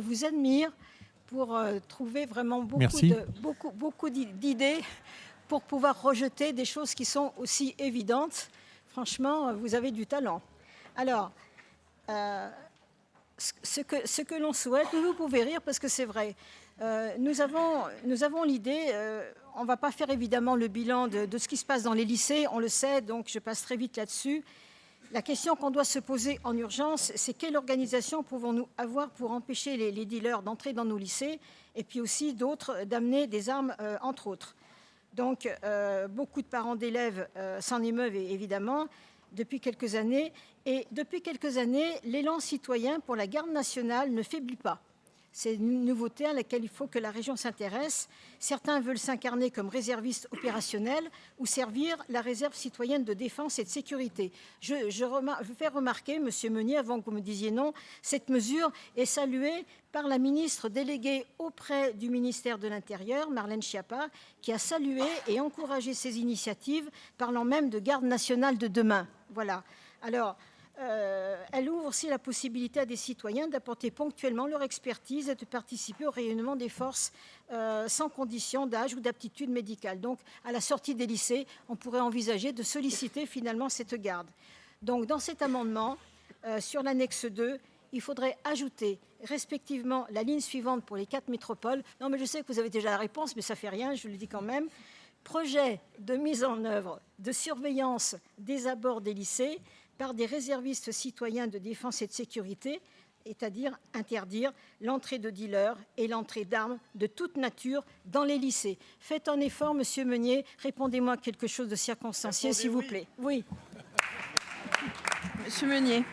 vous admire pour trouver vraiment beaucoup d'idées pour pouvoir rejeter des choses qui sont aussi évidentes. Franchement, vous avez du talent. Alors, ce que l'on souhaite, vous pouvez rire parce que c'est vrai, nous avons l'idée, on ne va pas faire évidemment le bilan de ce qui se passe dans les lycées, on le sait, donc je passe très vite là-dessus. La question qu'on doit se poser en urgence, c'est quelle organisation pouvons-nous avoir pour empêcher les dealers d'entrer dans nos lycées et puis aussi d'autres d'amener des armes, entre autres. Donc, beaucoup de parents d'élèves s'en émeuvent évidemment depuis quelques années. Et depuis quelques années, l'élan citoyen pour la garde nationale ne faiblit pas. C'est une nouveauté à laquelle il faut que la région s'intéresse. Certains veulent s'incarner comme réservistes opérationnels ou servir la réserve citoyenne de défense et de sécurité. Je fais remarquer, Monsieur Meunier, avant que vous me disiez non, cette mesure est saluée par la ministre déléguée auprès du ministère de l'Intérieur, Marlène Schiappa, qui a salué et encouragé ces initiatives, parlant même de garde nationale de demain. Voilà. Alors, elle ouvre aussi la possibilité à des citoyens d'apporter ponctuellement leur expertise et de participer au rayonnement des forces sans condition d'âge ou d'aptitude médicale. Donc, à la sortie des lycées, on pourrait envisager de solliciter finalement cette garde. Donc, dans cet amendement, sur l'annexe 2, il faudrait ajouter respectivement la ligne suivante pour les 4 métropoles. Non, mais je sais que vous avez déjà la réponse, mais ça ne fait rien, je le dis quand même. Projet de mise en œuvre de surveillance des abords des lycées par des réservistes citoyens de défense et de sécurité, c'est-à-dire interdire l'entrée de dealers et l'entrée d'armes de toute nature dans les lycées. Faites un effort, Monsieur Meunier, répondez-moi quelque chose de circonstancié, s'il vous plaît. Oui. Monsieur Meunier.